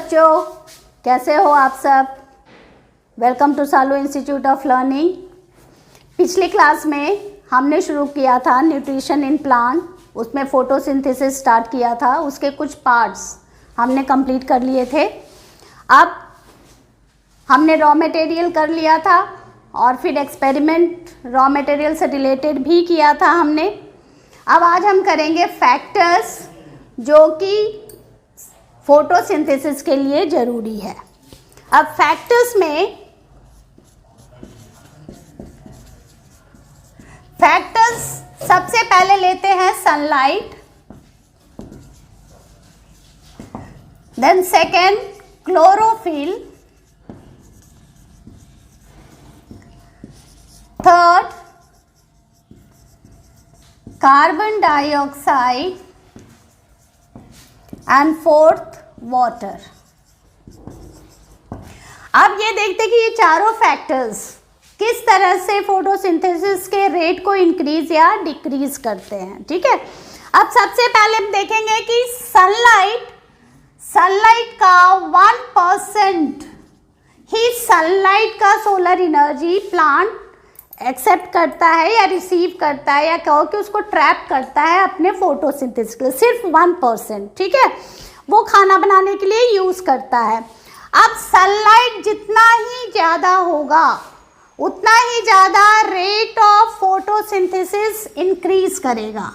बच्चों, कैसे हो आप सब। Welcome to Salu institute of learning. पिछली क्लास में हमने शुरू किया था न्यूट्रिशन इन प्लांट, उसमें फोटोसिंथेसिस स्टार्ट किया था, उसके कुछ पार्ट्स हमने कंप्लीट कर लिए थे। अब हमने रॉ मटेरियल कर लिया था और फिर एक्सपेरिमेंट रॉ मटेरियल से रिलेटेड भी किया था हमने। अब आज हम करेंगे फैक्टर्स जो कि फोटोसिंथेसिस के लिए ज़रूरी है। अब फैक्टर्स सबसे पहले लेते हैं sunlight, then second chlorophyll, third carbon dioxide and fourth water. अब ये देखते हैं कि ये चारों फैक्टर्स किस तरह से फोटोसिंथेसिस के रेट को इंक्रीज या डिक्रीज करते हैं। ठीक है, अब सबसे पहले हम देखेंगे कि सनलाइट का 1% ही सनलाइट का सोलर एनर्जी प्लांट एक्सेप्ट करता है या रिसीव करता है या कहो कि उसको ट्रैप करता है अपने फोटोसिंथेसिस के लिए, सिर्फ 1%। ठीक है, वो खाना बनाने के लिए यूज़ करता है। अब सनलाइट जितना ही ज़्यादा होगा उतना ही ज़्यादा रेट ऑफ फोटोसिंथेसिस इंक्रीज करेगा।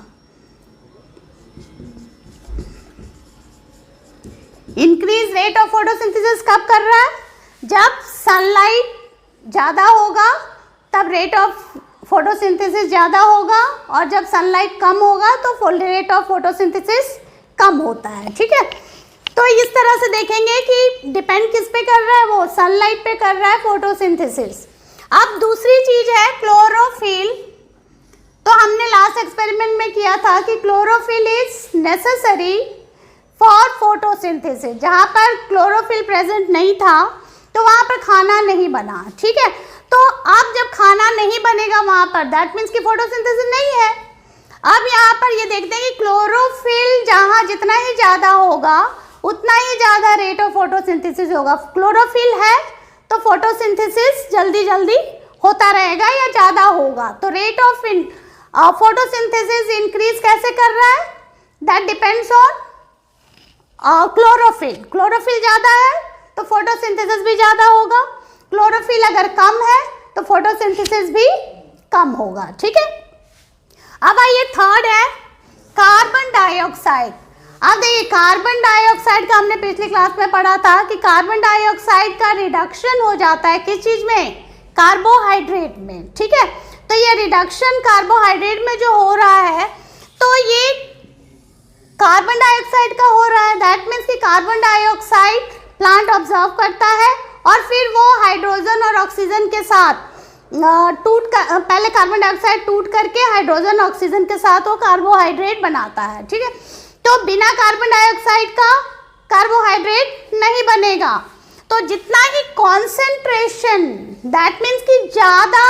इंक्रीज रेट ऑफ फोटोसिंथेसिस कब कर रहा है? जब सनलाइट ज़्यादा होगा तब रेट ऑफ फोटोसिंथेसिस ज़्यादा होगा, और जब सनलाइट कम होगा तो रेट ऑफ फोटोसिंथेसिस कम होता है। ठीक है, तो इस तरह से देखेंगे कि डिपेंड किस पे कर रहा है, वो सनलाइट पे कर रहा है फोटोसिंथेसिस। अब दूसरी चीज़ है क्लोरोफिल। तो हमने लास्ट एक्सपेरिमेंट में किया था कि chlorophyll is necessary for photosynthesis. जहाँ पर क्लोरोफिल प्रेजेंट नहीं था तो वहाँ पर खाना नहीं बना। ठीक है, तो अब जब खाना नहीं बनेगा वहाँ पर, दैट मीन्स कि फोटोसिंथेसिस नहीं है। अब यहाँ पर ये देखते हैं कि क्लोरोफिल जहाँ जितना ही ज़्यादा होगा उतना ही ज़्यादा रेट ऑफ फोटोसिंथेसिस होगा। क्लोरोफिल है तो फोटोसिंथेसिस जल्दी होता रहेगा या ज़्यादा होगा। तो रेट ऑफ फोटोसिंथेसिस इंक्रीज कैसे कर रहा है? That depends on chlorophyll. Chlorophyll ज़्यादा है तो फोटोसिंथेसिस भी ज़्यादा होगा, क्लोरोफिल अगर कम है तो फोटोसिंथेसिस भी कम होगा। ठीक है, अब आइए थर्ड है कार्बन डाइऑक्साइड। अब देखिए कार्बन डाइऑक्साइड का हमने पिछली क्लास में पढ़ा था कि कार्बन डाइऑक्साइड का रिडक्शन हो जाता है किस चीज़ में? कार्बोहाइड्रेट में। ठीक है, तो ये रिडक्शन कार्बोहाइड्रेट में जो हो रहा है तो ये कार्बन डाइऑक्साइड का हो रहा है। दैट मीन्स कि कार्बन डाइऑक्साइड प्लांट ऑब्जर्व करता है और फिर वो हाइड्रोजन और ऑक्सीजन के साथ पहले कार्बन डाइऑक्साइड टूट करके हाइड्रोजन ऑक्सीजन के साथ वो कार्बोहाइड्रेट बनाता है। ठीक है, तो बिना कार्बन डाइऑक्साइड का कार्बोहाइड्रेट नहीं बनेगा। तो जितना ही कॉन्सेंट्रेशन, दैट मीन्स कि ज़्यादा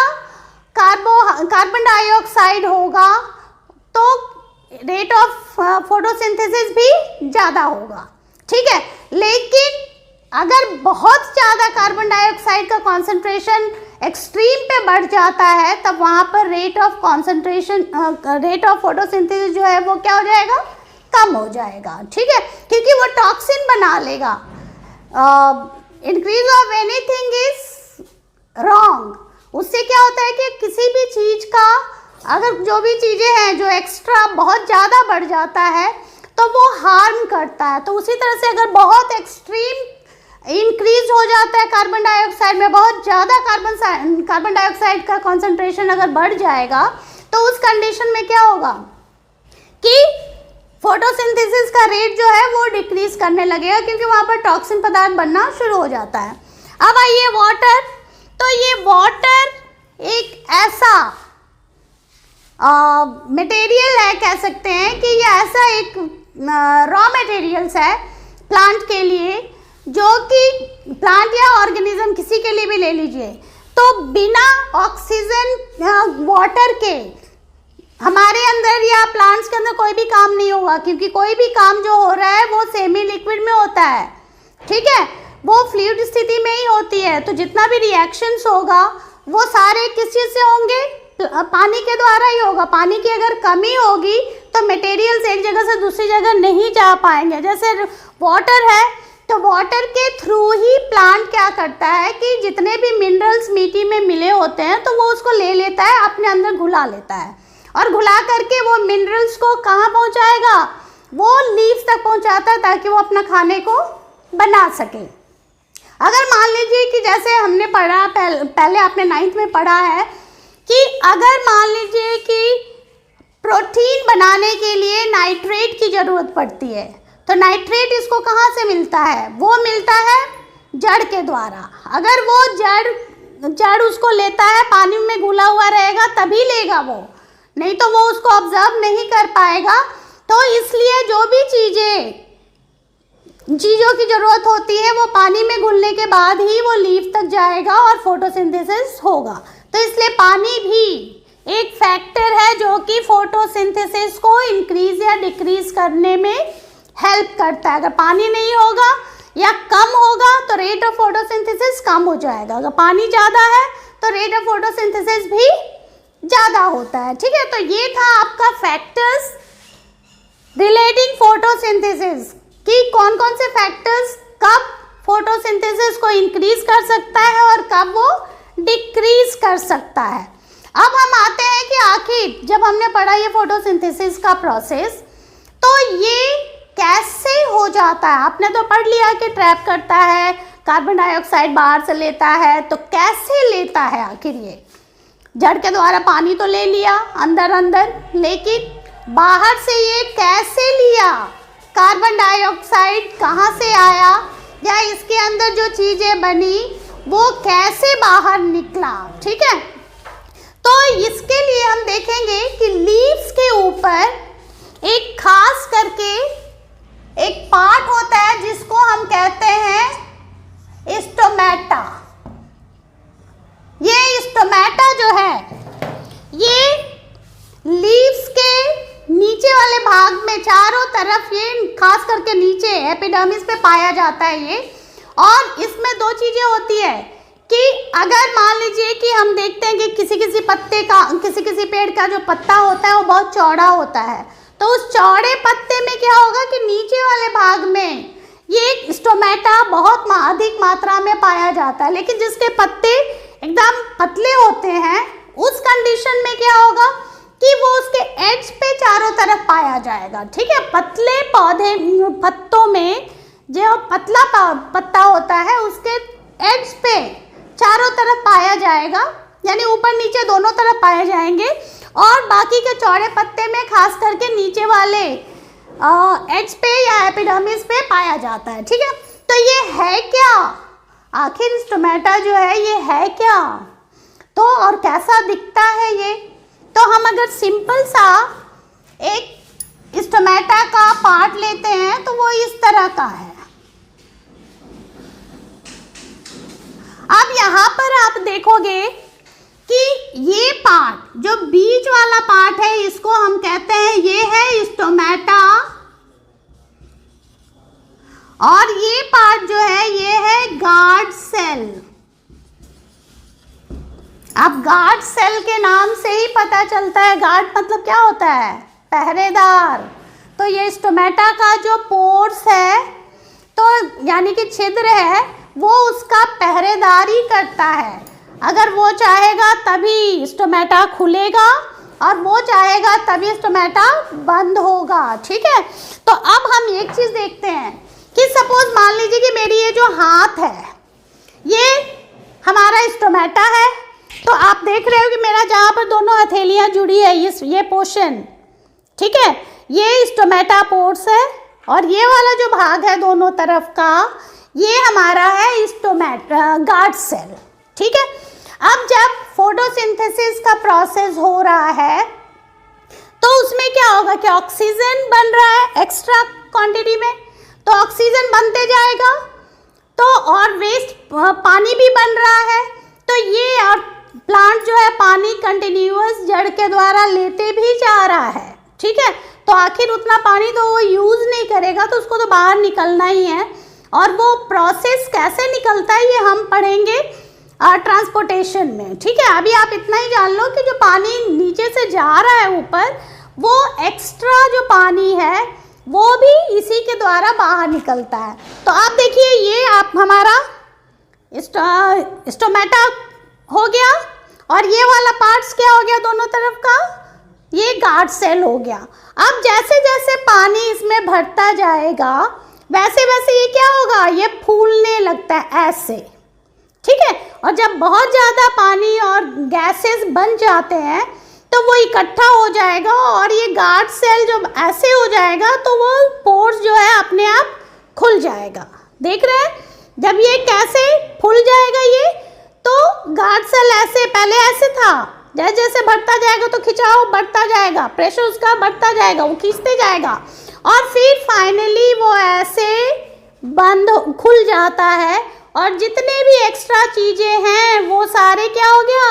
कार्बन डाइऑक्साइड होगा तो रेट ऑफ फोटोसिंथेसिस भी ज़्यादा होगा। ठीक है, लेकिन अगर बहुत ज़्यादा कार्बन डाइऑक्साइड का कॉन्सेंट्रेशन एक्सट्रीम पे बढ़ जाता है तब वहाँ पर रेट ऑफ फोटोसिंथेसिस जो है वो क्या हो जाएगा? कम हो जाएगा। ठीक है, क्योंकि वो टॉक्सिन बना लेगा। Increase of anything is wrong. उससे क्या होता है कि किसी भी चीज़ का अगर जो भी चीज़ें हैं जो एक्स्ट्रा बहुत ज़्यादा बढ़ जाता है तो वो हार्म करता है। तो उसी तरह से अगर बहुत एक्सट्रीम इंक्रीज हो जाता है कार्बन डाइऑक्साइड में, बहुत ज़्यादा कार्बन डाइऑक्साइड का कॉन्सेंट्रेशन अगर बढ़ जाएगा तो उस कंडीशन में क्या होगा कि फोटोसिंथेसिस का रेट जो है वो डिक्रीज करने लगेगा, क्योंकि वहाँ पर टॉक्सिन पदार्थ बनना शुरू हो जाता है। अब आइए वाटर। तो ये वाटर एक ऐसा मटेरियल है, कह सकते हैं कि ये ऐसा एक रॉ मटेरियल्स है प्लांट के लिए, जो कि प्लांट या ऑर्गेनिज्म किसी के लिए भी ले लीजिए, तो बिना ऑक्सीजन वाटर के हमारे अंदर या प्लांट्स के अंदर कोई भी काम नहीं होगा, क्योंकि कोई भी काम जो हो रहा है वो सेमी लिक्विड में होता है। ठीक है, वो फ्लूइड स्थिति में ही होती है। तो जितना भी रिएक्शंस होगा वो सारे किस चीज़ से होंगे, पानी के द्वारा ही होगा। पानी की अगर कमी होगी तो मटेरियल्स एक जगह से दूसरी जगह नहीं जा पाएंगे। जैसे वाटर है तो वाटर के थ्रू ही प्लांट क्या करता है कि जितने भी मिनरल्स मिट्टी में मिले होते हैं तो वो उसको ले लेता है, अपने अंदर घुला लेता है, और घुला करके वो मिनरल्स को कहाँ पहुँचाएगा, वो लीव्स तक पहुँचाता है ताकि वो अपना खाने को बना सके। अगर मान लीजिए कि जैसे हमने पढ़ा पहले आपने 9th में पढ़ा है कि अगर मान लीजिए कि प्रोटीन बनाने के लिए नाइट्रेट की ज़रूरत पड़ती है, तो नाइट्रेट इसको कहाँ से मिलता है, वो मिलता है जड़ के द्वारा। अगर वो जड़ उसको लेता है, पानी में घुला हुआ रहेगा तभी लेगा वो, नहीं तो वो उसको ऑब्जर्व नहीं कर पाएगा। तो इसलिए जो भी चीज़ों की ज़रूरत होती है वो पानी में घुलने के बाद ही वो लीफ तक जाएगा और फोटोसिंथेसिस होगा। तो इसलिए पानी भी एक फैक्टर है जो कि फोटोसिंथेसिस को इंक्रीज या डिक्रीज करने में हेल्प करता है। अगर पानी नहीं होगा या कम होगा तो रेट ऑफ फोटोसिंथेसिस कम हो जाएगा, अगर पानी ज़्यादा है तो रेट ऑफ फोटोसिंथेसिस भी ज़्यादा होता है। ठीक है, तो ये था आपका फैक्टर्स रिलेटिंग फोटोसिंथेसिस कि कौन कौन से फैक्टर्स कब फोटोसिंथेसिस को इंक्रीज कर सकता है और कब वो डिक्रीज कर सकता है। अब हम आते हैं कि आखिर जब हमने पढ़ा ये फोटोसिंथेसिस का प्रोसेस, तो ये कैसे हो जाता है। आपने तो पढ़ लिया कि ट्रैप करता है, कार्बन डाइऑक्साइड बाहर से लेता है, तो कैसे लेता है आखिर ये। जड़ के द्वारा पानी तो ले लिया अंदर, लेकिन बाहर से ये कैसे लिया, कार्बन डाइऑक्साइड कहाँ से आया, या इसके अंदर जो चीज़ें बनी वो कैसे बाहर निकला। ठीक है, तो इसके लिए हम देखेंगे कि लीव्स के ऊपर एक खास करके एक पार्ट होता है जिसको हम कहते हैं स्टोमेटा। ये स्टोमेटा जो है ये लीव्स के नीचे वाले भाग में चारों तरफ, ये खास करके नीचे एपिडर्मिस पे पाया जाता है ये। और इसमें दो चीज़ें होती है कि अगर मान लीजिए कि हम देखते हैं कि किसी पत्ते का, किसी पेड़ का जो पत्ता होता है वो बहुत चौड़ा होता है, तो उस चौड़े पत्ते में क्या होगा कि नीचे वाले भाग में ये स्टोमेटा बहुत अधिक मात्रा में पाया जाता है। लेकिन जिसके पत्ते एकदम पतले होते हैं उस कंडीशन में क्या होगा कि वो उसके एड्स पे चारों तरफ पाया जाएगा। ठीक है, पतले पत्तों में जो पतला पत्ता होता है उसके एड्स पे चारों तरफ पाया जाएगा, यानी ऊपर नीचे दोनों तरफ पाए जाएंगे, और बाकी के चौड़े पत्ते में खास करके नीचे वाले एड्स पे या एपिडर्मिस पे पाया जाता है। ठीक है, तो ये है क्या आखिर स्टोमेटा जो है, ये है क्या, तो और कैसा दिखता है ये। तो हम अगर सिंपल सा एक स्टोमेटा का पार्ट लेते हैं तो वो इस तरह का है। अब यहाँ पर आप देखोगे कि ये पार्ट जो बीच वाला पार्ट है इसको हम कहते हैं ये है स्टोमेटा, और ये पार्ट जो है ये है गार्ड सेल। अब गार्ड सेल के नाम से ही पता चलता है, गार्ड मतलब क्या होता है, पहरेदार। तो ये स्टोमेटा का जो पोर्स है, तो यानी कि छिद्र है, वो उसका पहरेदारी करता है। अगर वो चाहेगा तभी स्टोमेटा खुलेगा और वो चाहेगा तभी स्टोमेटा बंद होगा। ठीक है, तो अब हम एक चीज़ देखते हैं कि सपोज मान लीजिए कि मेरी ये जो हाथ है ये हमारा स्टोमेटा है, तो आप देख रहे हो कि मेरा जहाँ पर दोनों हथेलियाँ जुड़ी है ये पोर्शन, ठीक है, ये स्टोमेटा पोर्स है, और ये वाला जो भाग है दोनों तरफ का ये हमारा है स्टोमेटा गार्ड सेल। ठीक है, अब जब फोटोसिंथेसिस का प्रोसेस हो रहा है तो उसमें क्या होगा कि ऑक्सीजन बन रहा है एक्स्ट्रा क्वांटिटी में, तो ऑक्सीजन बनते जाएगा, तो और वेस्ट पानी भी बन रहा है, तो ये और प्लांट जो है पानी कंटिन्यूअस जड़ के द्वारा लेते भी जा रहा है। ठीक है, तो आखिर उतना पानी तो वो यूज़ नहीं करेगा, तो उसको तो बाहर निकलना ही है, और वो प्रोसेस कैसे निकलता है ये हम पढ़ेंगे ट्रांसपोर्टेशन में, ठीक है। अभी आप इतना ही जान लो कि जो पानी नीचे से जा रहा है ऊपर, वो एक्स्ट्रा जो पानी है वो भी इसी के द्वारा बाहर निकलता है। तो आप देखिए ये आप हमारा स्टोमेटा हो गया और ये वाला पार्ट्स क्या हो गया दोनों तरफ का, ये गार्ड सेल हो गया। अब जैसे जैसे पानी इसमें भरता जाएगा वैसे वैसे ये क्या होगा, ये फूलने लगता है ऐसे, ठीक है। और जब बहुत ज़्यादा पानी और गैसेस बन जाते हैं तो वो इकट्ठा हो जाएगा और ये गार्ड सेल जो ऐसे हो जाएगा तो वो पोर्स जो है अपने आप खुल जाएगा। देख रहे हैं जब ये कैसे फूल जाएगा, ये तो गार्ड सेल ऐसे पहले ऐसे था, जैसे जैसे बढ़ता जाएगा तो खिंचाव बढ़ता जाएगा, प्रेशर उसका बढ़ता जाएगा, वो खींचते जाएगा और फिर फाइनली वो ऐसे बंद खुल जाता है और जितने भी एक्स्ट्रा चीज़ें हैं वो सारे क्या हो गया,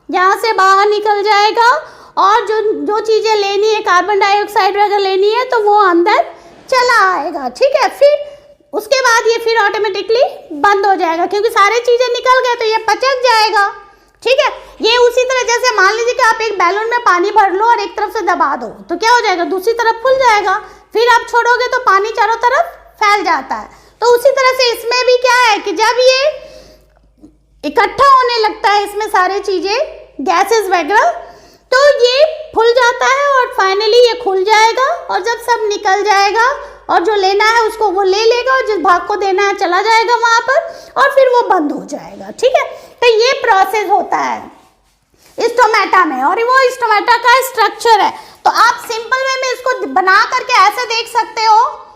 यहाँ से बाहर निकल जाएगा और जो चीज़ें लेनी है, कार्बन डाइऑक्साइड वगैरह लेनी है, तो वो अंदर चला आएगा, ठीक है। फिर उसके बाद ये फिर ऑटोमेटिकली बंद हो जाएगा क्योंकि सारे चीज़ें निकल गए तो ये पचक जाएगा, ठीक है। ये उसी तरह जैसे मान लीजिए कि आप एक बैलून में पानी भर लो और एक तरफ से दबा दो तो क्या हो जाएगा, दूसरी तरफ खुल जाएगा, फिर आप छोड़ोगे तो पानी चारों तरफ फैल जाता है। तो उसी तरह से इसमें भी क्या है कि जब ये इकट्ठा होने लगता है इसमें सारी चीज़ें गैसेस वगैरह, तो ये फूल जाता है और फाइनली ये खुल जाएगा और जब सब निकल जाएगा और जो लेना है उसको वो ले लेगा और जिस भाग को देना है चला जाएगा वहाँ पर और फिर वो बंद हो जाएगा, ठीक है। तो ये प्रोसेस होता है स्टोमेटा में और वो स्टोमेटा का स्ट्रक्चर है। तो आप सिंपल वे में इसको बना करके ऐसे देख सकते हो,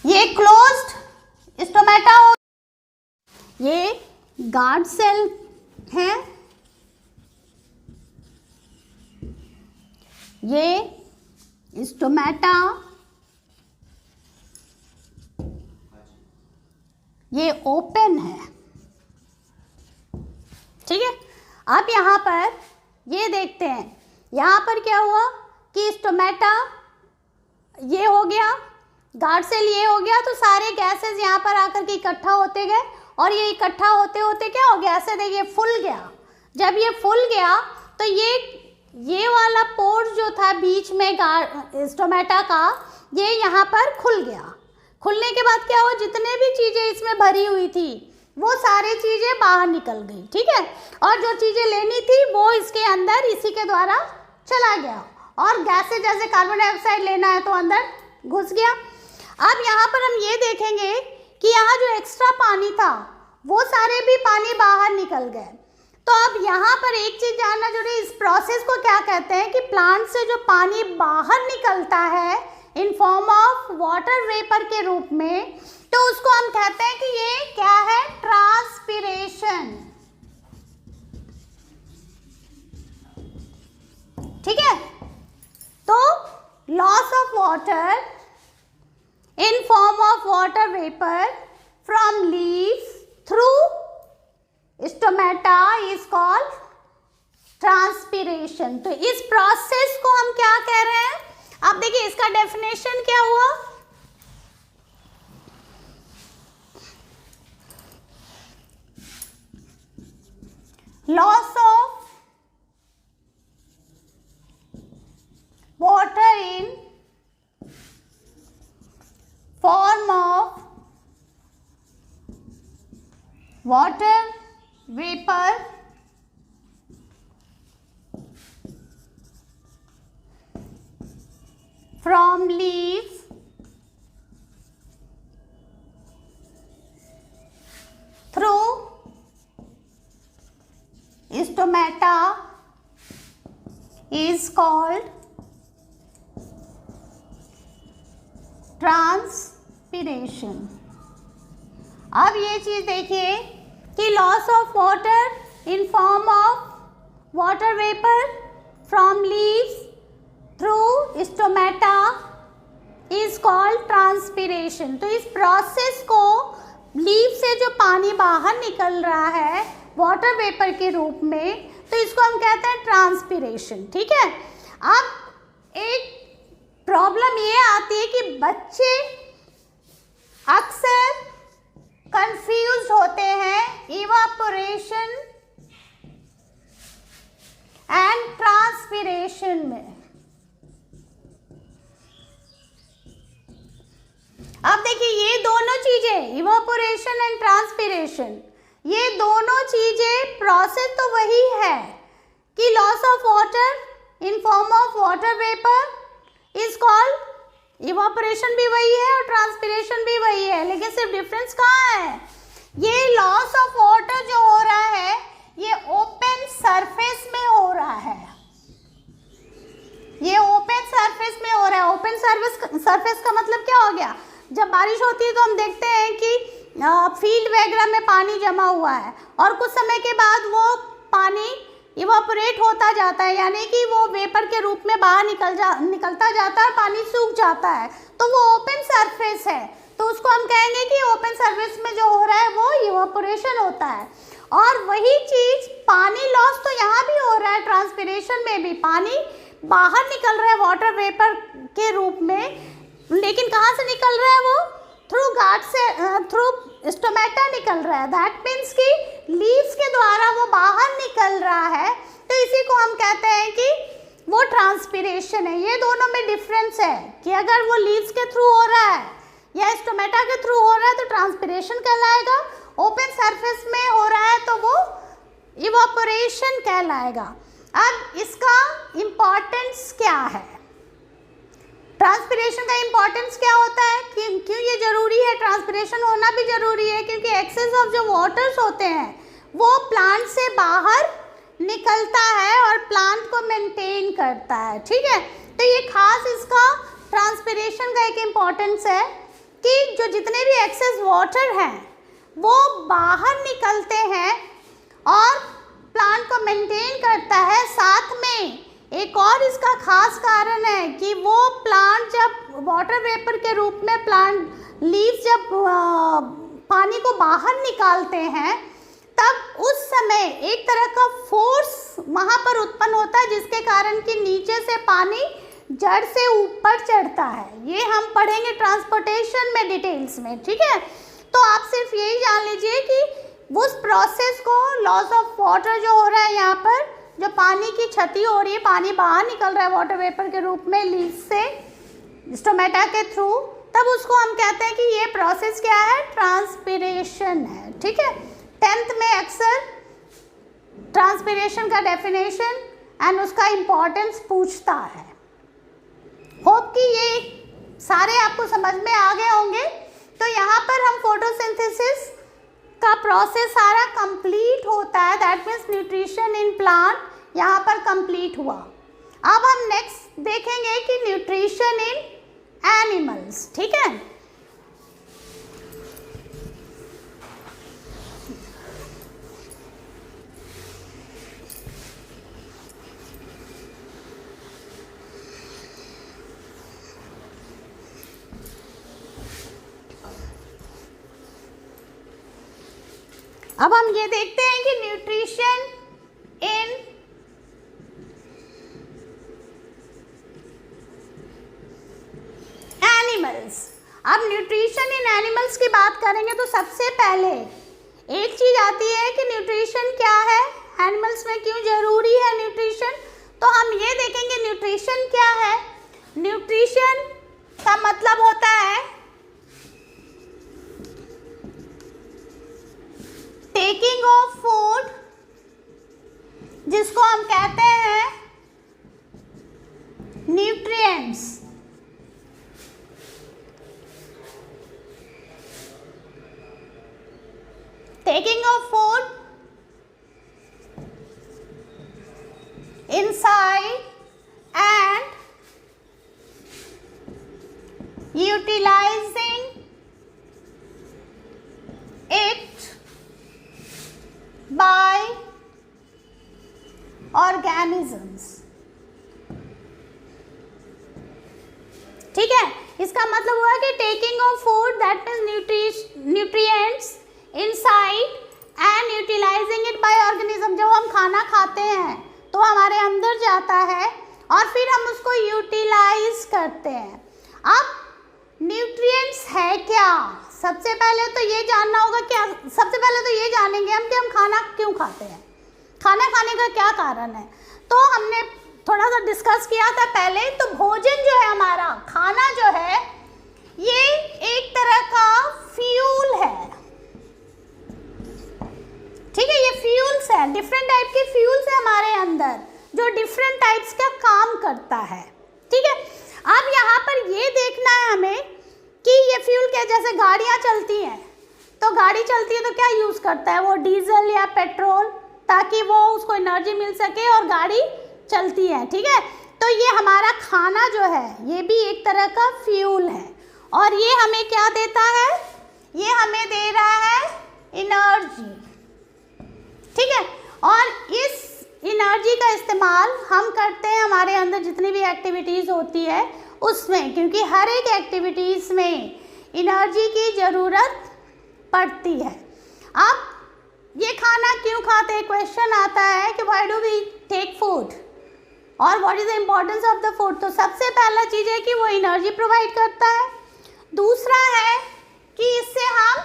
ये क्लोज्ड स्टोमेटा हो, ये गार्ड सेल है, ये स्टोमेटा, ये ओपन है, ठीक है। आप यहाँ पर ये देखते हैं, यहाँ पर क्या हुआ कि स्टोमेटा ये हो गया, गार्ड सेल ये हो गया, तो सारे गैसेस यहाँ पर आकर के इकट्ठा होते गए और ये इकट्ठा होते होते क्या हो गया, ऐसे देखिए फूल गया। जब ये फूल गया तो ये वाला पोर्स जो था बीच में स्टोमेटा का, ये यहाँ पर खुल गया। खुलने के बाद क्या हुआ, जितने भी चीज़ें इसमें भरी हुई थी वो सारी चीज़ें बाहर निकल गई, ठीक है। और जो चीज़ें लेनी थी वो इसके अंदर इसी के द्वारा चला गया और गैसेस जैसे कार्बन डाइऑक्साइड लेना है तो अंदर घुस गया। अब यहाँ पर हम ये देखेंगे कि यहाँ जो एक्स्ट्रा पानी था वो सारे भी पानी बाहर निकल गए। तो अब यहाँ पर एक चीज़ जानना जरूरी है, इस प्रोसेस को क्या कहते हैं कि प्लांट से जो पानी बाहर निकलता है in form of water vapour के रूप में, तो उसको हम कहते हैं कि ये क्या है, ट्रांसपिरेशन, ठीक है। तो loss of water in form of water vapor from leaves through stomata is called transpiration। तो इस प्रोसेस को हम क्या कह रहे हैं, आप देखिए इसका डेफिनेशन क्या हुआ, loss of water in form of water vapor from leaves through stomata is called transpiration. अब ये चीज़ देखिए कि loss of water in form of water vapour from leaves through stomata is called transpiration. तो इस process को leave से जो पानी बाहर निकल रहा है वाटर वेपर के रूप में, तो इसको हम कहते हैं ट्रांसपिरेशन, ठीक है। अब एक प्रॉब्लम ये आती है कि बच्चे अक्सर कंफ्यूज होते हैं इवापोरेशन एंड ट्रांसपिरेशन में। अब देखिए ये दोनों चीजें, इवापोरेशन एंड ट्रांसपिरेशन, ये दोनों चीजें प्रोसेस तो वही है कि loss of water in form of water vapour is called, evaporation भी वही है और ट्रांसपिरेशन भी वही है, लेकिन सिर्फ डिफरेंस कहाँ है? ये लॉस ऑफ वाटर जो हो रहा है ये ओपन सरफेस में हो रहा है, ये ओपन सरफेस में हो रहा है। ओपन सरफेस का मतलब क्या हो गया? जब बारिश होती है तो हम देखते हैं कि फील्ड वगैरह में पानी जमा हुआ है और कुछ समय के बाद वो पानी इवापोरेट होता जाता है, यानी कि वो वेपर के रूप में बाहर निकलता जाता है, पानी सूख जाता है, तो वो ओपन सरफेस है, तो उसको हम कहेंगे कि ओपन सरफेस में जो हो रहा है वो इवापोरेशन होता है। और वही चीज़ पानी लॉस तो यहाँ भी हो रहा है, ट्रांसपिरेशन में भी पानी बाहर निकल रहा है वाटर वेपर के रूप में, लेकिन कहाँ से निकल रहा है? वो थ्रू गार्ड से, थ्रू स्टोमेटा निकल रहा है। दैट मीन्स कि लीव्स के द्वारा वो बाहर निकल रहा है, तो इसी को हम कहते हैं कि वो ट्रांसपिरेशन है। ये दोनों में डिफरेंस है कि अगर वो लीव्स के थ्रू हो रहा है या स्टोमेटा के थ्रू हो रहा है तो ट्रांसपिरेशन कहलाएगा, ओपन सरफेस में हो रहा है तो वो इवापोरेशन कहलाएगा। अब इसका इम्पॉर्टेंस क्या है? ट्रांसपिरेशन का इम्पॉर्टेंस क्या होता है? क्यों ये ज़रूरी है? ट्रांसपिरेशन होना भी ज़रूरी है क्योंकि एक्सेस ऑफ जो वाटर्स होते हैं वो प्लांट से बाहर निकलता है और प्लांट को मेंटेन करता है, ठीक है। तो ये खास इसका ट्रांसपिरेशन का एक इम्पॉर्टेंस है कि जो जितने भी एक्सेस वाटर हैं वो बाहर निकलते हैं और प्लांट को मेंटेन करता है। साथ में एक और इसका खास कारण है कि वो प्लांट जब वाटर वेपर के रूप में प्लांट लीव्स जब पानी को बाहर निकालते हैं तब उस समय एक तरह का फोर्स वहाँ पर उत्पन्न होता है जिसके कारण कि नीचे से पानी जड़ से ऊपर चढ़ता है। ये हम पढ़ेंगे ट्रांसपोर्टेशन में डिटेल्स में, ठीक है। तो आप सिर्फ यही जान लीजिए कि उस प्रोसेस को लॉस ऑफ वाटर जो हो रहा है, यहाँ पर जो पानी की क्षति हो रही है, पानी बाहर निकल रहा है वाटर वेपर के रूप में लीव्स से स्टोमेटा के थ्रू, तब उसको हम कहते हैं कि ये प्रोसेस क्या है? ट्रांसपिरेशन है, ठीक है। 10th में अक्सर ट्रांसपिरेशन का डेफिनेशन एंड उसका इम्पोर्टेंस पूछता है। होप कि ये सारे आपको समझ में आ गए होंगे। तो यहाँ पर हम फोटोसिंथेसिस का प्रोसेस सारा कंप्लीट होता है, that means nutrition in plant यहाँ पर कंप्लीट हुआ। अब हम नेक्स्ट देखेंगे कि न्यूट्रिशन इन एनिमल्स, ठीक है। अब हम ये देखते हैं कि न्यूट्रिशन इन एनिमल्स। अब न्यूट्रिशन इन एनिमल्स की बात करेंगे तो सबसे पहले एक चीज आती है कि न्यूट्रिशन क्या है, एनिमल्स में क्यों जरूरी है न्यूट्रिशन। तो हम ये देखेंगे न्यूट्रिशन क्या है। न्यूट्रिशन का मतलब होता है टेकिंग ऑफ फूड, जिसको हम कहते हैं nutrients. Taking of food inside and utilizing it by organisms, ठीक है। इसका मतलब हुआ कि taking of food that means nutrients inside and utilising it by organism. जब हम खाना खाते हैं तो हमारे अंदर जाता है और फिर हम उसको यूटिलाइज करते हैं। अब न्यूट्रिएंट्स है क्या, सबसे पहले तो ये जानना होगा। क्या सबसे पहले तो ये जानेंगे हम कि हम खाना क्यों खाते हैं, खाना खाने का क्या कारण है। तो हमने थोड़ा सा डिस्कस किया था पहले। तो भोजन जो है हमारा, खाना जो है, ये एक तरह का फ्यूल है, ठीक है। ये फ्यूल्स है, डिफरेंट टाइप के फ्यूल्स है हमारे अंदर जो डिफरेंट टाइप्स का काम करता है, ठीक है। अब यहाँ पर ये देखना है हमें कि ये फ्यूल क्या, जैसे गाड़ियाँ चलती हैं, तो गाड़ी चलती है तो क्या यूज़ करता है वो, डीजल या पेट्रोल, ताकि वो उसको एनर्जी मिल सके और गाड़ी चलती है, ठीक है। तो ये हमारा खाना जो है ये भी एक तरह का फ्यूल है, और ये हमें क्या देता है, ये हमें दे रहा है एनर्जी, ठीक है। और इस एनर्जी का इस्तेमाल हम करते हैं हमारे अंदर जितनी भी एक्टिविटीज़ होती है उसमें, क्योंकि हर एक एक्टिविटीज़ में एनर्जी की ज़रूरत पड़ती है। अब ये खाना क्यों खाते हैं, क्वेश्चन आता है कि why do we take food और what is the importance of the food. तो सबसे पहला चीज़ है कि वो एनर्जी प्रोवाइड करता है। दूसरा है कि इससे हम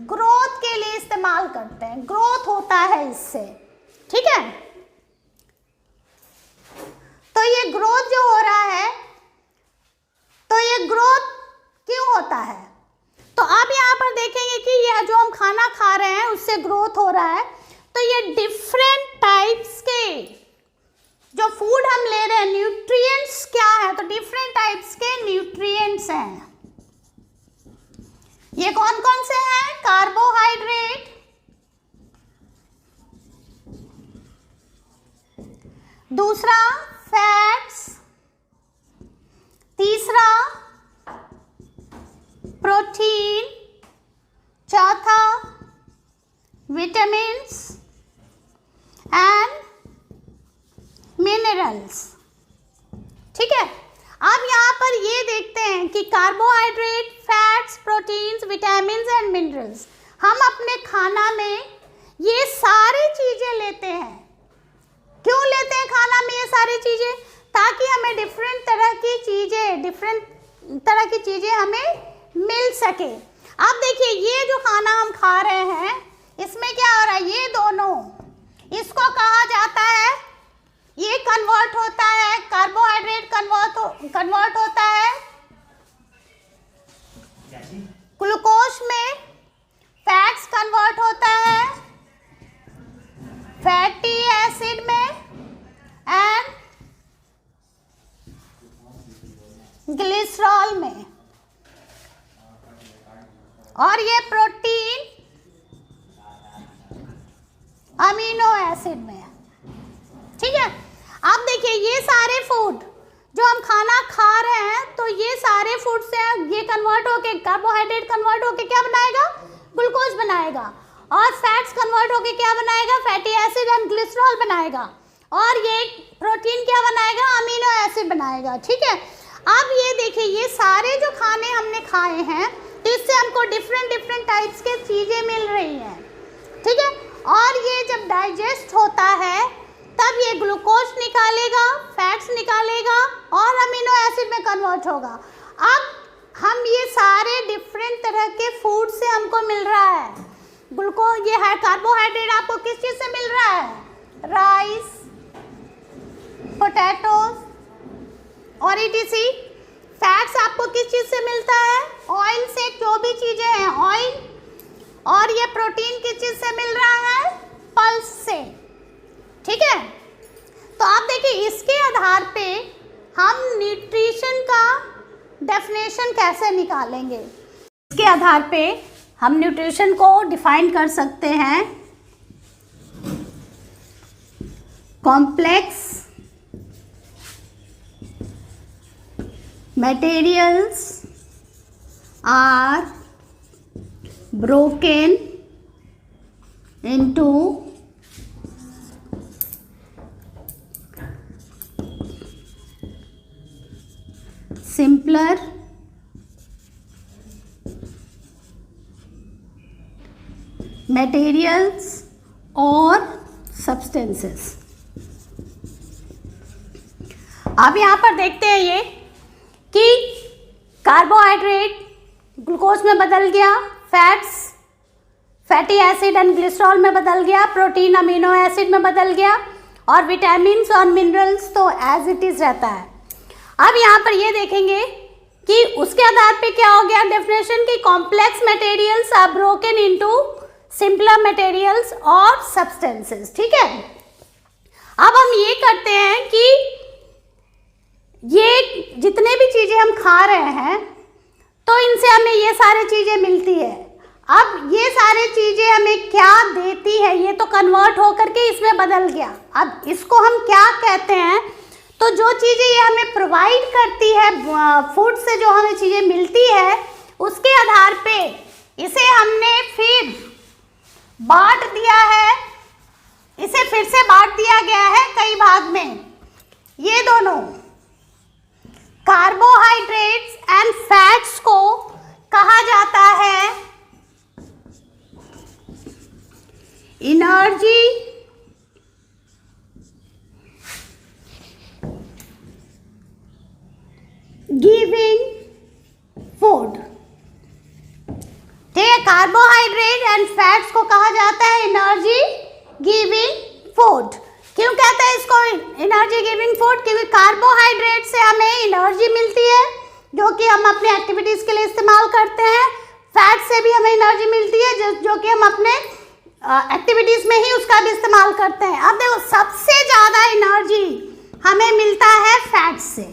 ग्रोथ के लिए इस्तेमाल करते हैं, ग्रोथ होता है इससे, ठीक है। तो ये ग्रोथ जो हो रहा है, तो ये ग्रोथ क्यों होता है, तो आप यहाँ पर देखेंगे कि यह जो हम खाना खा रहे हैं उससे ग्रोथ हो रहा है। तो ये डिफरेंट टाइप्स के जो फूड हम ले रहे हैं, न्यूट्रिएंट्स क्या है, तो डिफरेंट टाइप्स के न्यूट्रिएंट्स हैं। ये कौन कौन से हैं, कार्बोहाइड्रेट, दूसरा फैट्स, तीसरा प्रोटीन, चौथा विटामिन्स एंड मिनरल्स, ठीक है। अब यहाँ पर ये देखते हैं कि carbohydrate, fats, proteins, vitamins and minerals, हम अपने खाना में ये सारी चीज़ें लेते हैं। क्यों लेते हैं खाना में ये सारी चीज़ें, ताकि हमें डिफरेंट तरह की चीज़ें हमें मिल सके। अब देखिए ये जो खाना हम खा रहे हैं इसमें क्या हो रहा है, ये दोनों, इसको कहा जाता है, ये कन्वर्ट होता है, कार्बोहाइड्रेट कन्वर्ट होता है ग्लूकोज में, फैट्स कन्वर्ट होता है फैटी एसिड में एंड ग्लिसरॉल में, और ये प्रोटीन अमीनो एसिड में, ठीक है। अब देखिए ये सारे फूड जो हम खाना खा रहे हैं, तो ये सारे फूड से ये कन्वर्ट होके, कार्बोहाइड्रेट कन्वर्ट होके क्या बनाएगा, ग्लूकोज बनाएगा, और फैट्स कन्वर्ट होके क्या बनाएगा, फैटी एसिड एंड ग्लिसरॉल बनाएगा, और ये प्रोटीन क्या बनाएगा, अमीनो एसिड बनाएगा, ठीक है। अब ये देखिए ये सारे जो खाने हमने खाए हैं, तो इससे हमको डिफरेंट टाइप्स के चीज़ें मिल रही हैं, ठीक है। और ये जब डाइजेस्ट होता है तब ये ग्लूकोज निकालेगा, फैट्स निकालेगा और अमीनो एसिड में कन्वर्ट होगा। अब हम ये सारे डिफरेंट तरह के फूड से हमको मिल रहा है ग्लूकोज, ये है कार्बोहाइड्रेट आपको किस चीज़ से मिल रहा है, राइस, पोटैटोज और ETC। फैट्स आपको किस चीज़ से मिलता है, ऑयल से, जो भी चीज़ें हैं ऑयल, और ये प्रोटीन किस चीज़ से मिल रहा है, पल्स से, ठीक है। तो आप देखिए इसके आधार पे हम न्यूट्रिशन का डेफिनेशन कैसे निकालेंगे, इसके आधार पे हम न्यूट्रिशन को डिफाइन कर सकते हैं। Complex materials are broken into simpler materials or substances। अब यहाँ पर देखते हैं ये कि कार्बोहाइड्रेट ग्लूकोज में बदल गया, fats fatty acid and glycerol में बदल गया, प्रोटीन अमीनो एसिड में बदल गया, और विटामिन्स और मिनरल्स तो एज इट इज रहता है। अब यहाँ पर ये देखेंगे कि उसके आधार पे क्या हो गया डेफिनेशन की complex materials are broken into simpler materials और सब्सटेंसेस। ठीक है, अब हम ये करते हैं कि ये जितने भी चीजें हम खा रहे हैं तो इनसे हमें ये सारी चीजें मिलती है। अब ये सारी चीजें हमें क्या देती है, ये तो कन्वर्ट होकर के इसमें बदल गया। अब इसको हम क्या कहते हैं, तो जो चीजें ये हमें प्रोवाइड करती है, फूड से जो हमें चीजें मिलती है, उसके आधार पे इसे हमने फिर बांट दिया है, इसे फिर से बांट दिया गया है कई भाग में। ये दोनों कार्बोहाइड्रेट्स एंड फैट्स को कहा जाता है एनर्जी गिविंग फूड। ठीक है, कार्बोहाइड्रेट एंड फैट्स को कहा जाता है एनर्जी गिविंग फूड। क्यों कहते हैं इसको एनर्जी गिविंग फूड? क्योंकि कार्बोहाइड्रेट से हमें एनर्जी मिलती है जो कि हम अपने एक्टिविटीज के लिए इस्तेमाल करते हैं, फैट से भी हमें एनर्जी मिलती है जो कि हम अपने एक्टिविटीज में ही उसका भी इस्तेमाल करते हैं। अब देखो, सबसे ज्यादा एनर्जी हमें मिलता है फैट से।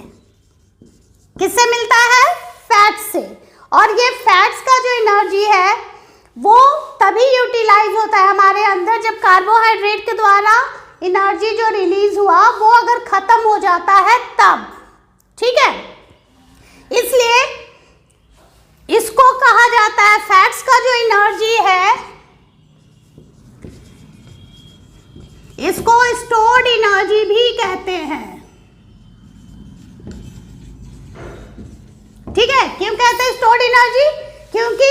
किससे मिलता है? फैट से। और ये फैट्स का जो एनर्जी है वो तभी यूटिलाइज होता है हमारे अंदर जब कार्बोहाइड्रेट के द्वारा एनर्जी जो रिलीज हुआ वो अगर खत्म हो जाता है तब। ठीक है, इसलिए इसको कहा जाता है, फैट्स का जो एनर्जी है इसको स्टोर्ड एनर्जी भी कहते हैं। ठीक है, क्यों कहते हैं स्टोर्ड एनर्जी? क्योंकि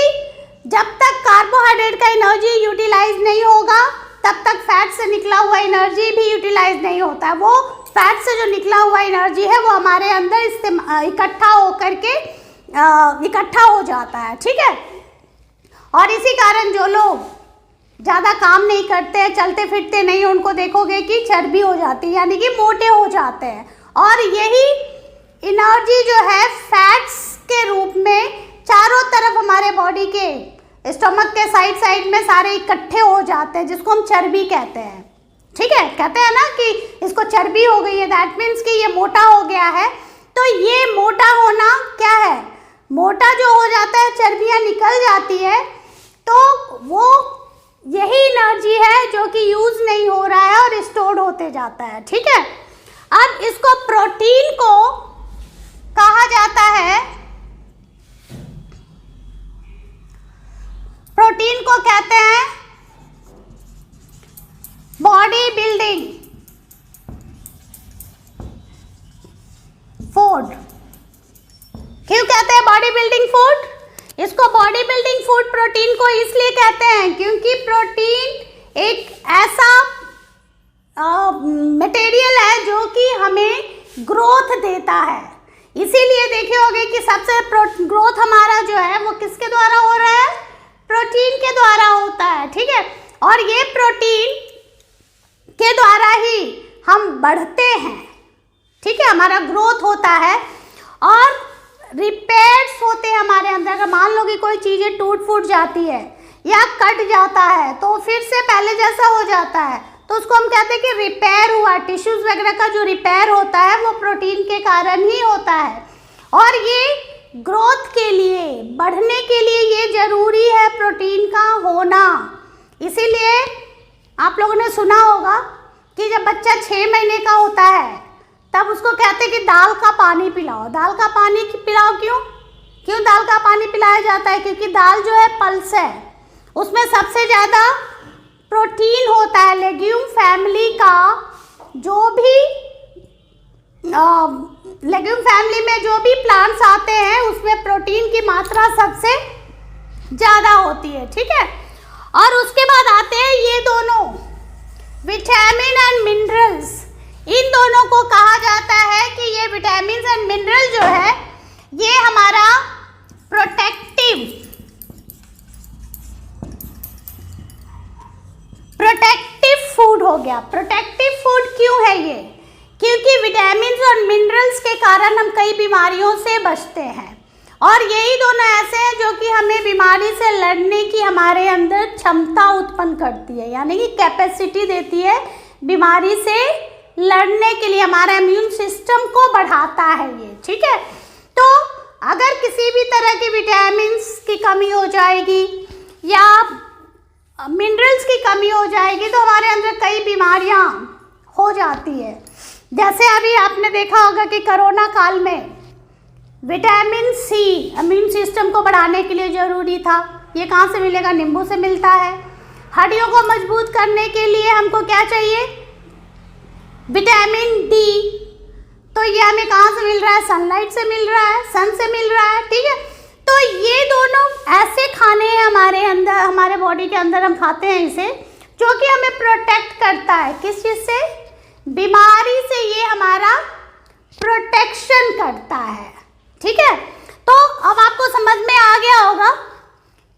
जब तक कार्बोहाइड्रेट का एनर्जी यूटिलाइज नहीं होगा तब तक फैट से निकला हुआ एनर्जी भी यूटिलाइज नहीं होता। वो फैट से जो निकला हुआ एनर्जी है वो हमारे अंदर इकट्ठा होकर के इकट्ठा हो जाता है। ठीक है, और इसी कारण जो लोग ज़्यादा काम नहीं करते, चलते फिरते नहीं, उनको देखोगे कि चर्बी हो जाती है, यानी कि मोटे हो जाते हैं। और यही एनर्जी जो है फैट्स के रूप में चारों तरफ हमारे बॉडी के स्टमक के साइड साइड में सारे इकट्ठे हो जाते हैं, जिसको हम चर्बी कहते हैं। ठीक है, कहते हैं ना कि इसको चर्बी हो गई है, दैट मीन्स कि ये मोटा हो गया है। तो ये मोटा होना क्या है? मोटा जो हो जाता है, चर्बियाँ निकल जाती है, तो वो यही एनर्जी है जो कि यूज नहीं हो रहा है और स्टोर्ड होते जाता है। ठीक है, अब इसको प्रोटीन को कहा जाता है, प्रोटीन को कहते हैं बॉडी बिल्डिंग फूड। क्यों कहते हैं बॉडी बिल्डिंग फूड? इसको बॉडी बिल्डिंग फूड प्रोटीन को इसलिए कहते हैं क्योंकि प्रोटीन एक ऐसा मटेरियल है जो कि हमें ग्रोथ देता है। इसीलिए देखे होंगे कि सबसे ग्रोथ हमारा जो है वो किसके द्वारा हो रहा है? प्रोटीन के द्वारा होता है। ठीक है, और ये प्रोटीन के द्वारा ही हम बढ़ते हैं। ठीक है, हमारा ग्रोथ होता है और रिपेयर्स होते हैं हमारे अंदर। अगर मान लो कि कोई चीज़ें टूट फूट जाती है या कट जाता है तो फिर से पहले जैसा हो जाता है, तो उसको हम कहते हैं कि रिपेयर हुआ। टिश्यूज वगैरह का जो रिपेयर होता है वो प्रोटीन के कारण ही होता है। और ये ग्रोथ के लिए, बढ़ने के लिए ये जरूरी है प्रोटीन का होना। इसीलिए आप लोगों ने सुना होगा कि जब बच्चा 6 महीने का होता है तब उसको कहते हैं कि दाल का पानी पिलाओ। दाल का पानी पिलाओ क्यों दाल का पानी पिलाया जाता है? क्योंकि दाल जो है पल्स है, उसमें सबसे ज़्यादा प्रोटीन होता है। लेग्यूम फैमिली का जो भी लेग्यूम फैमिली में जो भी प्लांट्स आते हैं उसमें प्रोटीन की मात्रा सबसे ज़्यादा होती है। ठीक है, और उसके बाद आते हैं ये दोनों विटामिन एंड मिनरल्स। इन दोनों को कहा जाता है कि ये विटामिन एंड मिनरल जो है ये हमारा प्रोटेक्टिव फूड हो गया। प्रोटेक्टिव फूड क्यों है ये? क्योंकि विटामिन और मिनरल्स के कारण हम कई बीमारियों से बचते हैं और यही दोनों ऐसे हैं जो कि हमें बीमारी से लड़ने की हमारे अंदर क्षमता उत्पन्न करती है, यानी कि कैपेसिटी देती है बीमारी से लड़ने के लिए, हमारा इम्यून सिस्टम को बढ़ाता है ये, ठीक है। तो अगर किसी भी तरह की विटामिन की कमी हो जाएगी या मिनरल्स की कमी हो जाएगी तो हमारे अंदर कई बीमारियां हो जाती है। जैसे अभी आपने देखा होगा कि कोरोना काल में विटामिन सी इम्यून सिस्टम को बढ़ाने के लिए ज़रूरी था। ये कहाँ से मिलेगा? नींबू से मिलता है। हड्डियों को मजबूत करने के लिए हमको क्या चाहिए? Vitamin D. तो ये हमें कहाँ से मिल रहा है? सनलाइट से मिल रहा है, सन से मिल रहा है, ठीक है। तो ये दोनों ऐसे खाने हैं हमारे अंदर, हमारे बॉडी के अंदर हम खाते हैं इसे, जो कि हमें प्रोटेक्ट करता है। किस चीज़ से? बीमारी से ये हमारा प्रोटेक्शन करता है, ठीक है। तो अब आपको समझ में आ गया होगा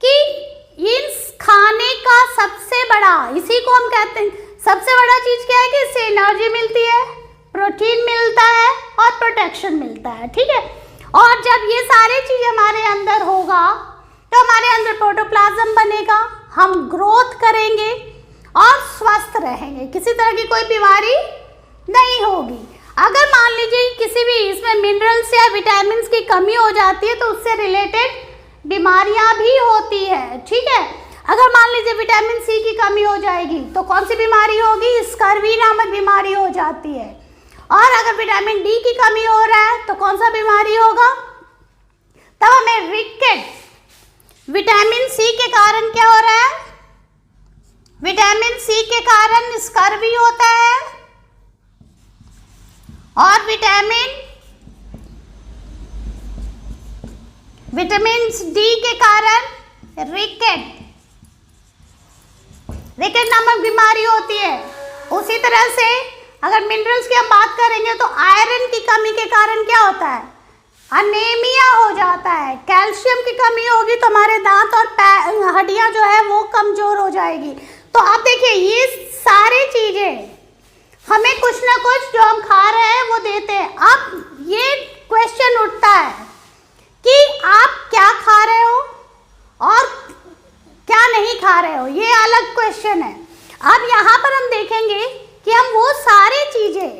कि इस खाने का सबसे बड़ा, इसी को हम कहते हैं सबसे बड़ा चीज़ क्या है कि इससे एनर्जी मिलती है, प्रोटीन मिलता है और प्रोटेक्शन मिलता है, ठीक है। और जब ये सारी चीज़ हमारे अंदर होगा तो हमारे अंदर प्रोटोप्लाज्म बनेगा, हम ग्रोथ करेंगे और स्वस्थ रहेंगे, किसी तरह की कोई बीमारी नहीं होगी। अगर मान लीजिए किसी भी इसमें मिनरल्स या विटामिन की कमी हो जाती है तो उससे रिलेटेड बीमारियां भी होती है, ठीक है। अगर मान लीजिए विटामिन सी की कमी हो जाएगी तो कौन सी बीमारी होगी? स्कर्वी नामक बीमारी हो जाती है। और अगर विटामिन डी की कमी हो रहा है तो कौन सा बीमारी होगा? तब हमें रिकेट, विटामिन सी के कारण क्या हो रहा है? विटामिन सी के कारण स्कर्वी होता है और विटामिन डी के कारण रिकेट नामक बीमारी होती है। उसी तरह से अगर मिनरल्स की हम बात करेंगे तो आयरन की कमी के कारण क्या होता है? अनेमिया हो जाता है। कैल्शियम की कमी होगी तो हमारे दांत और हड्डियां जो है वो कमजोर हो जाएगी। तो आप देखिए ये सारी चीजें हमें कुछ ना कुछ जो हम खा रहे हैं वो देते हैं। अब ये क्वेश्चन उठता है कि आप क्या खा रहे हो और क्या नहीं खा रहे हो, ये अलग क्वेश्चन है। अब यहाँ पर हम देखेंगे कि हम वो सारी चीज़ें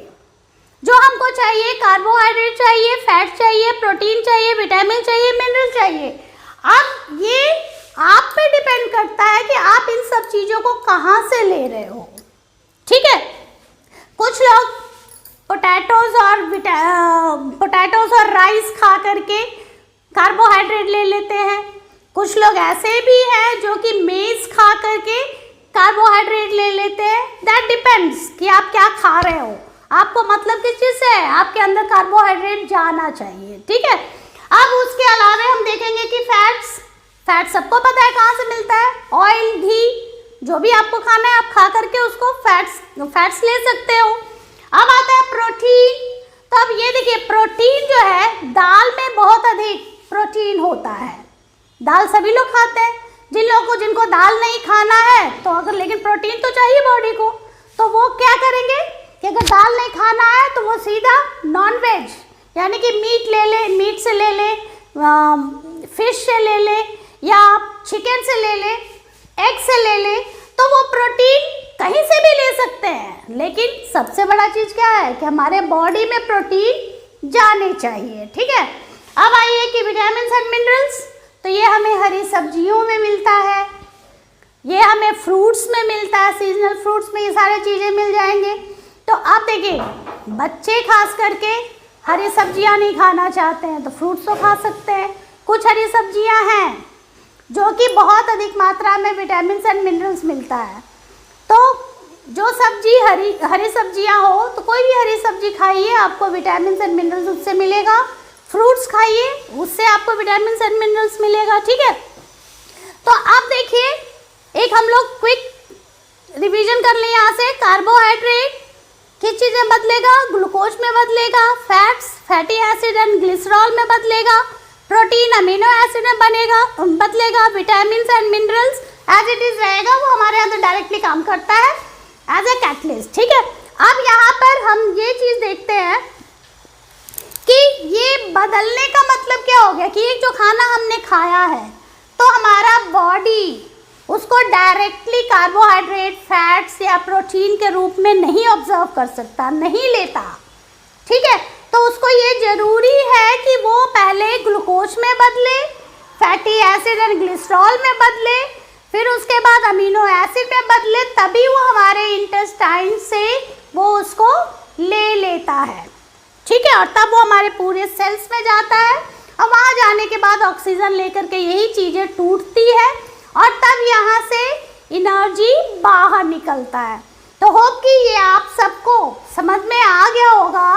जो हमको चाहिए, कार्बोहाइड्रेट चाहिए, फैट चाहिए, प्रोटीन चाहिए, विटामिन चाहिए, मिनरल चाहिए, अब ये आप पे डिपेंड करता है कि आप इन सब चीज़ों को कहाँ से ले रहे हो, ठीक है। कुछ लोग पोटैटोज और राइस खा करके कार्बोहाइड्रेट ले लेते हैं। कुछ लोग ऐसे भी हैं जो कि मेज़ खा करके कार्बोहाइड्रेट ले लेते हैं। दैट डिपेंड्स कि आप क्या खा रहे हो, आपको मतलब किस चीज़ से है, आपके अंदर कार्बोहाइड्रेट जाना चाहिए, ठीक है। अब उसके अलावा हम देखेंगे कि फैट सबको पता है कहाँ से मिलता है, ऑयल, घी, जो भी आपको खाना है आप खा करके उसको फैट्स ले सकते हो। अब आता है प्रोटीन। तो अब ये देखिए प्रोटीन जो है, दाल में बहुत अधिक प्रोटीन होता है। दाल सभी लोग खाते हैं। जिनको दाल नहीं खाना है तो अगर, लेकिन प्रोटीन तो चाहिए बॉडी को, तो वो क्या करेंगे कि अगर दाल नहीं खाना है तो वो सीधा नॉन वेज यानी कि मीट ले ले, मीट से ले ले, फिश से ले ले या चिकन से ले ले, एग से ले ले, तो वो प्रोटीन कहीं से भी ले सकते हैं। लेकिन सबसे बड़ा चीज़ क्या है कि हमारे बॉडी में प्रोटीन जाने चाहिए, ठीक है। अब आइए कि विटामिन एंड मिनरल्स, तो ये हमें हरी सब्जियों में मिलता है, ये हमें फ्रूट्स में मिलता है, सीजनल फ्रूट्स में ये सारी चीज़ें मिल जाएंगे। तो आप देखिए बच्चे खास करके हरी सब्जियां नहीं खाना चाहते हैं तो फ्रूट्स तो खा सकते हैं। कुछ हरी सब्जियां हैं जो कि बहुत अधिक मात्रा में विटामिन एंड मिनरल्स मिलता है। तो जो सब्जी हरी सब्जियां हो तो कोई भी हरी सब्जी खाइए, आपको विटामिन एंड मिनरल्स उससे मिलेगा। फ्रूट्स खाइए, उससे आपको विटामिन एंड मिनरल्स मिलेगा, ठीक है। तो अब देखिए एक हम लोग क्विक रिवीजन कर लें यहाँ से। कार्बोहाइड्रेट किस चीज़ में बदलेगा? ग्लूकोज में बदलेगा, fats fatty acid and glycerol में बदलेगा, प्रोटीन अमीनो एसिड में बदलेगा, vitamin and minerals as it is रहेगा, वो हमारे अंदर डायरेक्टली काम करता है एज ए कैटलिस्ट। ठीक है, अब यहाँ पर हम ये चीज़ देखते हैं कि ये बदलने का मतलब क्या हो गया कि एक जो खाना हमने खाया है तो हमारा बॉडी उसको डायरेक्टली कार्बोहाइड्रेट, फैट्स या प्रोटीन के रूप में नहीं ऑब्जर्व कर सकता, नहीं लेता। ठीक है, तो उसको ये जरूरी है कि वो पहले ग्लूकोज में बदले, फैटी एसिड एंड ग्लिसरॉल में बदले, फिर उसके बाद अमीनो एसिड में बदले, तभी वो हमारे इंटेस्टाइन से वो उसको ले लेता है। ठीक है, और तब वो हमारे पूरे सेल्स में जाता है और वहाँ जाने के बाद ऑक्सीजन लेकर के यही चीज़ें टूटती है और तब यहाँ से एनर्जी बाहर निकलता है। तो होप कि ये आप सबको समझ में आ गया होगा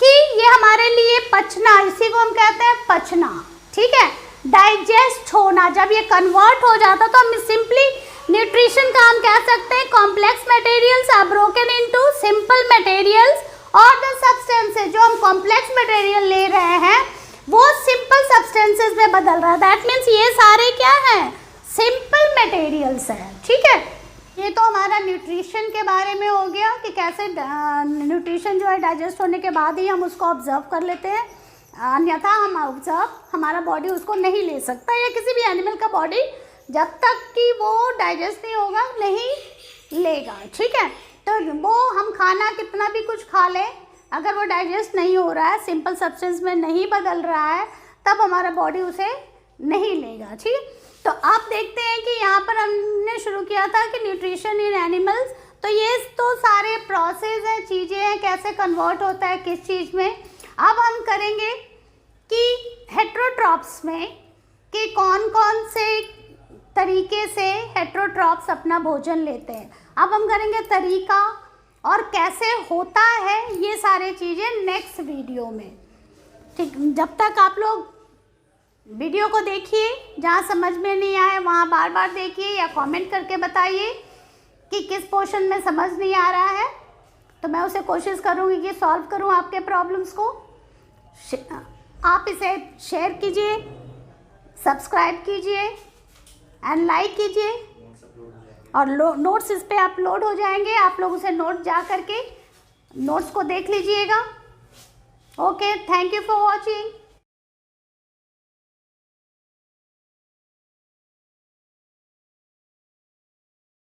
कि ये हमारे लिए पचना, इसी को हम कहते हैं पचना। ठीक है, डाइजेस्ट होना, जब ये कन्वर्ट हो जाता तो हम सिंपली न्यूट्रिशन का हम कह सकते हैं complex materials are broken into simple materials और द सब्सटेंसेस। जो हम कॉम्प्लेक्स मटेरियल ले रहे हैं वो सिंपल सब्सटेंसेस में बदल रहा है। दैट मीन्स ये सारे क्या हैं? सिंपल मटेरियल्स हैं। ठीक है, ये तो हमारा न्यूट्रिशन के बारे में हो गया कि कैसे न्यूट्रिशन जो है डाइजेस्ट होने के बाद ही हम उसको ऑब्जर्व कर लेते हैं, अन्यथा हम हमारा बॉडी उसको नहीं ले सकता, या किसी भी एनिमल का बॉडी जब तक कि वो डाइजेस्ट नहीं होगा नहीं लेगा। ठीक है, तो वो हम खाना कितना भी कुछ खा लें, अगर वो डाइजेस्ट नहीं हो रहा है, सिंपल सब्सटेंस में नहीं बदल रहा है, तब हमारा बॉडी उसे नहीं लेगा। ठीक है, तो आप देखते हैं कि यहाँ पर हमने शुरू किया था कि न्यूट्रिशन इन एनिमल्स, तो ये तो सारे प्रोसेस हैं, चीज़ें हैं, कैसे कन्वर्ट होता है किस चीज़ में। अब हम करेंगे कि हेट्रोट्रॉप्स में कि कौन कौन से तरीके से हेट्रोट्रॉप्स अपना भोजन लेते हैं। अब हम करेंगे तरीका और कैसे होता है ये सारे चीज़ें नेक्स्ट वीडियो में। ठीक, जब तक आप लोग वीडियो को देखिए, जहाँ समझ में नहीं आए वहाँ बार बार देखिए या कमेंट करके बताइए कि किस पोर्शन में समझ नहीं आ रहा है, तो मैं उसे कोशिश करूँगी कि सॉल्व करूँ आपके प्रॉब्लम्स को। आप इसे शेयर कीजिए, सब्सक्राइब कीजिए एंड लाइक कीजिए, और नोट्स इस पे अपलोड हो जाएंगे, आप लोग उसे नोट जा करके नोट्स को देख लीजिएगा। Okay, thank you for watching.